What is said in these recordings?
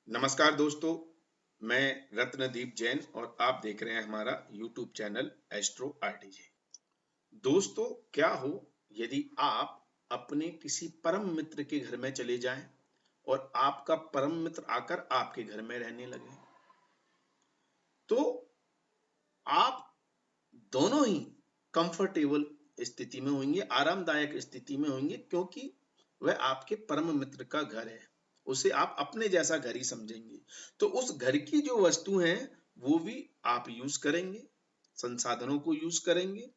नमस्कार दोस्तों, मैं रत्नदीप जैन और आप देख रहे हैं हमारा YouTube चैनल एस्ट्रो आरटीजे। दोस्तों, क्या हो यदि आप अपने किसी परम मित्र के घर में चले जाएं और आपका परम मित्र आकर आपके घर में रहने लगे, तो आप दोनों ही कंफर्टेबल स्थिति में होंगे, आरामदायक स्थिति में होंगे, क्योंकि वह आपके परम मित्र का घर है। उसे आप अपने जैसा घर ही समझेंगे। तो उस घर की जो वस्तु हैं वो भी आप यूज करेंगे, संसाधनों को यूज करेंगे।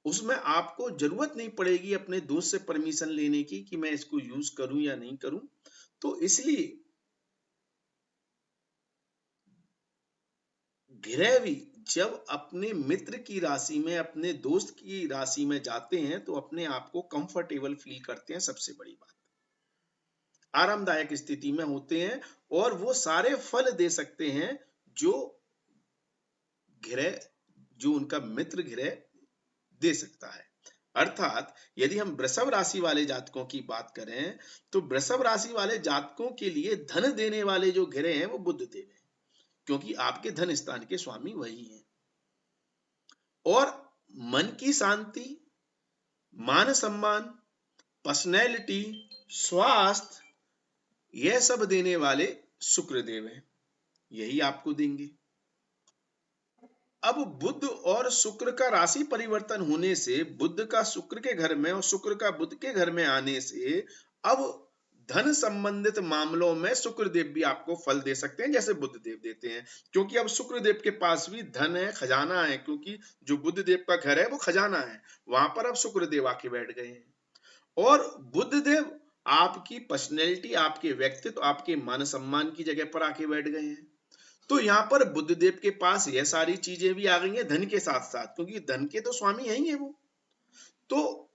उसमें आपको जरूरत नहीं पड़ेगी अपने दोस्त से परमिशन लेने की कि मैं इसको यूज करूं या नहीं करूं। तो इसलिए गृह भी जब अपने मित्र की राशि में, अपने दोस्त की राशि में जाते हैं तो अपने आप को कंफर्टेबल फील करते हैं। सबसे बड़ी बात, आरामदायक स्थिति में होते हैं और वो सारे फल दे सकते हैं जो गृह, जो उनका मित्र गृह दे सकता है। अर्थात यदि हम वृषभ राशि वाले जातकों की बात करें तो वृषभ राशि वाले जातकों के लिए धन देने वाले जो ग्रह हैं वो बुध देव हैं, क्योंकि आपके धन स्थान के स्वामी वही हैं। और मन की शांति, मान सम्मान, पर्सनैलिटी, स्वास्थ्य, यह सब देने वाले शुक्रदेव हैं, यही आपको देंगे। अब बुध और शुक्र का राशि परिवर्तन होने से, बुध का शुक्र के घर में और शुक्र का बुध के घर में आने से, अब धन संबंधित मामलों में शुक्रदेव भी आपको फल दे सकते हैं जैसे बुध देव देते हैं, क्योंकि अब शुक्रदेव के पास भी धन है, खजाना है, क्योंकि जो बुध देव का घर है वो खजाना है, वहां पर अब शुक्रदेव आके बैठ गए हैं। और बुध देव आपकी पर्सनैलिटी, आपके व्यक्तित्व, आपके मान सम्मान की जगह पर आके बैठ गए हैं। तो यहाँ पर बुध देव के पास यह सारी चीजें भी आ गई हैं धन के साथ साथ, क्योंकि धन के तो स्वामी यही है वो। तो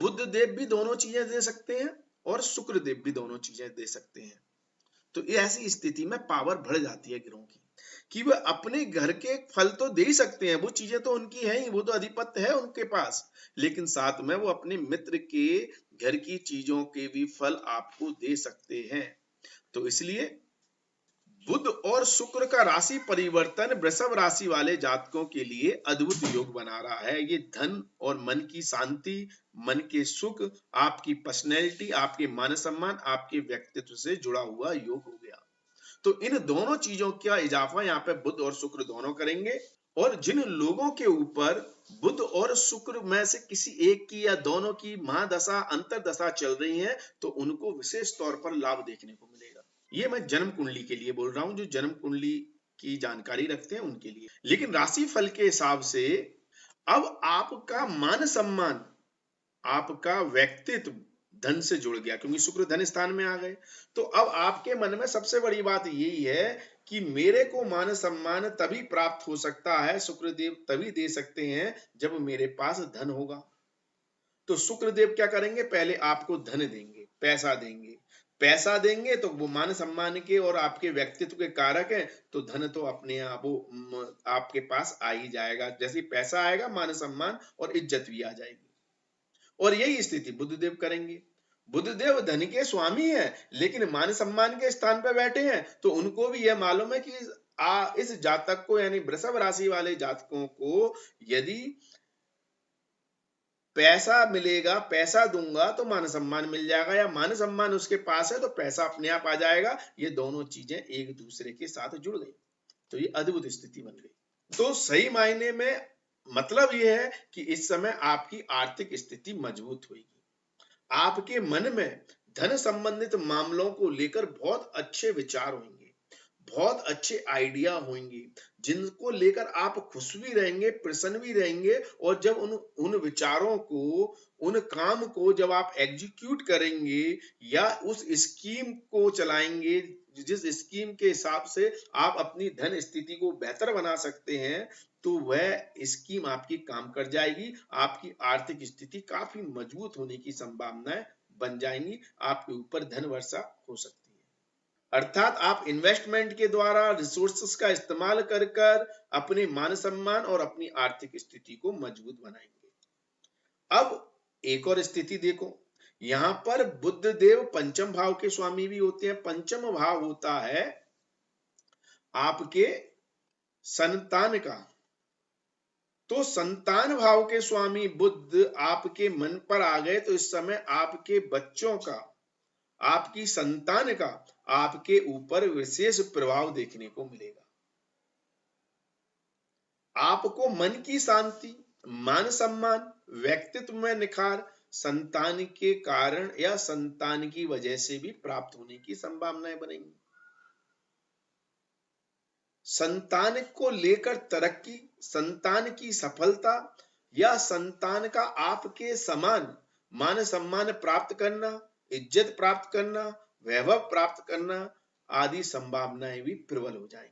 बुध देव भी दोनों चीजें दे सकते हैं और शुक्र देव भी दोनों चीजें दे सकते हैं। तो ऐसी स्थिति में पावर बढ़ जाती है ग्रहों की कि वह अपने घर के फल तो दे ही सकते हैं, वो चीजें तो उनकी है ही, वो तो अधिपत्य है उनके पास, लेकिन साथ में वो अपने मित्र के घर की चीजों के भी फल आपको दे सकते हैं। तो इसलिए बुध और शुक्र का राशि परिवर्तन वृषभ राशि वाले जातकों के लिए अद्भुत योग बना रहा है। ये धन और मन की शांति, मन के सुख, आपकी पर्सनैलिटी, आपके मान सम्मान, आपके व्यक्तित्व से जुड़ा हुआ योग हो गया। तो इन दोनों चीजों का इजाफा यहाँ पे बुध और शुक्र दोनों करेंगे। और जिन लोगों के ऊपर बुध और शुक्र में से किसी एक की या दोनों की महादशा, अंतरदशा चल रही है, तो उनको विशेष तौर पर लाभ देखने को मिलेगा। ये मैं जन्म कुंडली के लिए बोल रहा हूं, जो जन्म कुंडली की जानकारी रखते हैं उनके लिए। लेकिन राशि फल के हिसाब से अब आपका मान सम्मान, आपका व्यक्तित्व धन से जुड़ गया, क्योंकि शुक्र धन स्थान में आ गए। तो अब आपके मन में सबसे बड़ी बात यही है कि मेरे को मान सम्मान तभी प्राप्त हो सकता है, शुक्रदेव तभी दे सकते हैं जब मेरे पास धन होगा। तो शुक्रदेव क्या करेंगे, पहले आपको धन देंगे, पैसा देंगे। पैसा देंगे तो वो मान सम्मान के और आपके व्यक्तित्व के कारक हैं, तो धन तो अपने आप वो आपके पास आ ही जाएगा। जैसे पैसा आएगा, मान सम्मान और इज्जत भी आ जाएगी। और यही स्थिति बुधदेव करेंगे। बुधदेव धन के स्वामी है, लेकिन मान सम्मान के स्थान पर बैठे हैं, तो उनको भी यह मालूम है कि इस जातक को, यानी वृषभ राशि वाले जातकों को, यदि पैसा मिलेगा, पैसा दूंगा तो मान सम्मान मिल जाएगा, या मान सम्मान उसके पास है तो पैसा अपने आप आ जाएगा। ये दोनों चीजें एक दूसरे के साथ जुड़ गई, तो ये अद्भुत स्थिति बन गई। तो सही मायने में मतलब यह है कि इस समय आपकी आर्थिक स्थिति मजबूत होगी। आपके मन में धन संबंधित मामलों को लेकर बहुत अच्छे विचार होंगे, बहुत अच्छे आइडिया होंगे, जिनको लेकर आप खुश भी रहेंगे, प्रसन्न भी रहेंगे। और जब उन विचारों को, उन काम को जब आप एग्जीक्यूट करेंगे या उस स्कीम को चलाएंगे, जिस स्कीम के हिसाब से आप अपनी धन स्थिति को बेहतर बना सकते हैं, तो वह स्कीम आपकी काम कर जाएगी। आपकी आर्थिक स्थिति काफी मजबूत होने की संभावनाएं बन जाएंगी, आपके ऊपर धन वर्षा हो सकती है। अर्थात आप इन्वेस्टमेंट के द्वारा रिसोर्सेस का इस्तेमाल कर कर अपने मान सम्मान और अपनी आर्थिक स्थिति को मजबूत बनाएंगे। अब एक और स्थिति देखो यहाँ पर बुद्ध देव पंचम भाव के स्वामी भी होते हैं। पंचम भाव होता है आपके संतान का। तो संतान भाव के स्वामी बुद्ध आपके मन पर आ गए तो इस समय आपके बच्चों का, आपकी संतान का आपके ऊपर विशेष प्रभाव देखने को मिलेगा। आपको मन की शांति, मान सम्मान, व्यक्तित्व में निखार संतान के कारण या संतान की वजह से भी प्राप्त होने की संभावनाएं बनेंगी। संतान को लेकर तरक्की, संतान की सफलता या संतान का आपके समान मान सम्मान प्राप्त करना, इज्जत प्राप्त करना, वैभव प्राप्त करना आदि संभावनाएं भी प्रबल हो जाएंगी।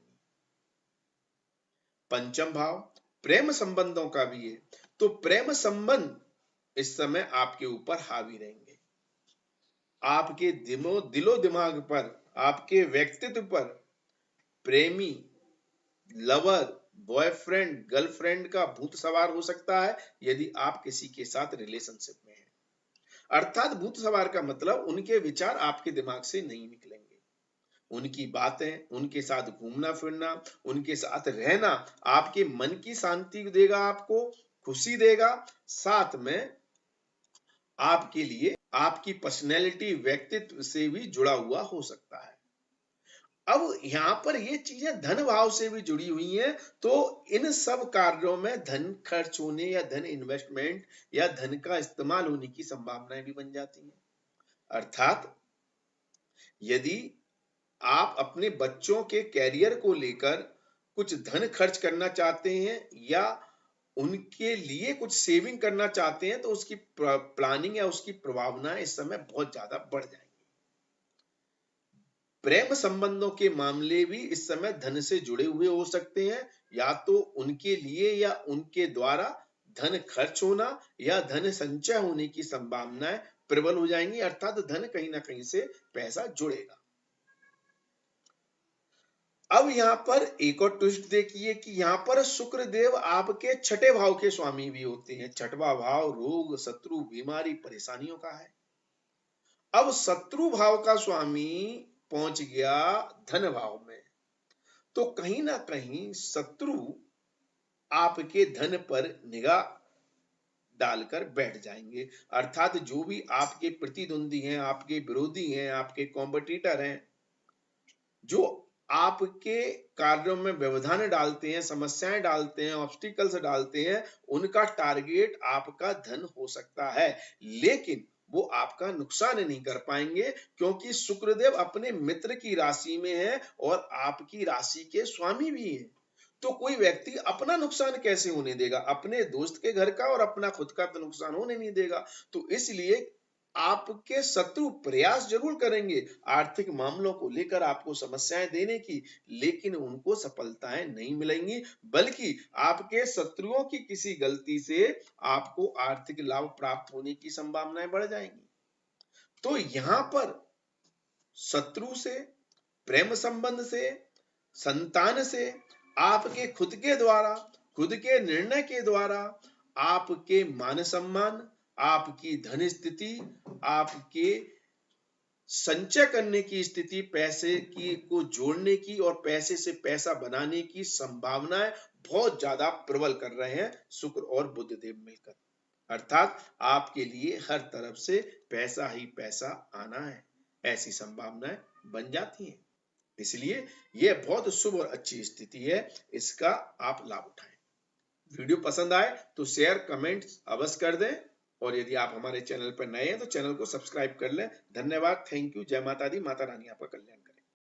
पंचम भाव प्रेम संबंधों का भी है, तो प्रेम संबंध इस समय आपके ऊपर हावी रहेंगे। आपके दिलो दिमाग पर, आपके व्यक्तित्व पर प्रेमी, लवर, बॉयफ्रेंड, गर्लफ्रेंड का भूत सवार हो सकता है यदि आप किसी के साथ रिलेशनशिप में हैं। अर्थात भूत सवार का मतलब उनके विचार आपके दिमाग से नहीं निकलेंगे। उनकी बातें, उनके साथ घूमना फिरना, उनके साथ रहना आपके मन की शांति देगा, आपको खुशी देगा, साथ में आपके लिए आपकी पर्सनैलिटी, व्यक्तित्व से भी जुड़ा हुआ हो सकता है। अब यहाँ पर ये चीजें धन भाव से भी जुड़ी हुई हैं, तो इन सब कार्यों में धन खर्च होने या धन इन्वेस्टमेंट या धन का इस्तेमाल होने की संभावनाएं भी बन जाती हैं। अर्थात यदि आप अपने बच्चों के कैरियर को लेकर कुछ धन खर्च करना चाहते हैं या उनके लिए कुछ सेविंग करना चाहते हैं तो उसकी प्लानिंग या उसकी प्रभावनाएं इस समय बहुत ज्यादा बढ़ जाएंगी। प्रेम संबंधों के मामले भी इस समय धन से जुड़े हुए हो सकते हैं, या तो उनके लिए या उनके द्वारा धन खर्च होना या धन संचय होने की संभावनाएं प्रबल हो जाएंगी। अर्थात धन कहीं ना कहीं से पैसा जुड़ेगा। अब यहाँ पर एक और ट्विस्ट देखिए कि यहाँ पर शुक्र देव आपके छठे भाव के स्वामी भी होते हैं। छठवां भाव रोग, शत्रु, बीमारी, परेशानियों का है। अब शत्रु भाव का स्वामी पहुंच गया धन भाव में, तो कहीं ना कहीं शत्रु आपके धन पर निगाह डालकर बैठ जाएंगे। अर्थात जो भी आपके प्रतिद्वंदी हैं, आपके विरोधी हैं, आपके कॉम्पिटिटर हैं, जो आपके कार्यों में व्यवधान डालते हैं, समस्याएं डालते हैं, ऑब्स्टिकल्स डालते हैं, उनका टारगेट आपका धन हो सकता है, लेकिन वो आपका नुकसान नहीं कर पाएंगे क्योंकि शुक्रदेव अपने मित्र की राशि में है और आपकी राशि के स्वामी भी हैं। तो कोई व्यक्ति अपना नुकसान कैसे होने देगा? अपने दोस्त के घर का और अपना खुद का तो नुकसान होने नहीं देगा। तो इसलिए आपके शत्रु प्रयास जरूर करेंगे आर्थिक मामलों को लेकर आपको समस्याएं देने की, लेकिन उनको सफलताएं नहीं मिलेंगी, बल्कि आपके शत्रुओं की किसी गलती से आपको आर्थिक लाभ प्राप्त होने की संभावनाएं बढ़ जाएंगी। तो यहां पर शत्रु से, प्रेम संबंध से, संतान से, आपके खुद के द्वारा, खुद के निर्णय के द्वारा आपके मान सम्मान, आपकी धन स्थिति, आपके संचय करने की स्थिति, पैसे की को जोड़ने की और पैसे से पैसा बनाने की संभावनाएं बहुत ज्यादा प्रबल कर रहे हैं शुक्र और बुध देव मिलकर। अर्थात आपके लिए हर तरफ से पैसा ही पैसा आना है, ऐसी संभावनाएं बन जाती हैं। इसलिए यह बहुत शुभ और अच्छी स्थिति है, इसका आप लाभ उठाएं। वीडियो पसंद आए तो शेयर, कमेंट अवश्य कर दें, और यदि आप हमारे चैनल पर नए हैं तो चैनल को सब्सक्राइब कर लें। धन्यवाद, थैंक यू, जय माता दी, माता रानी आपका कल्याण करें।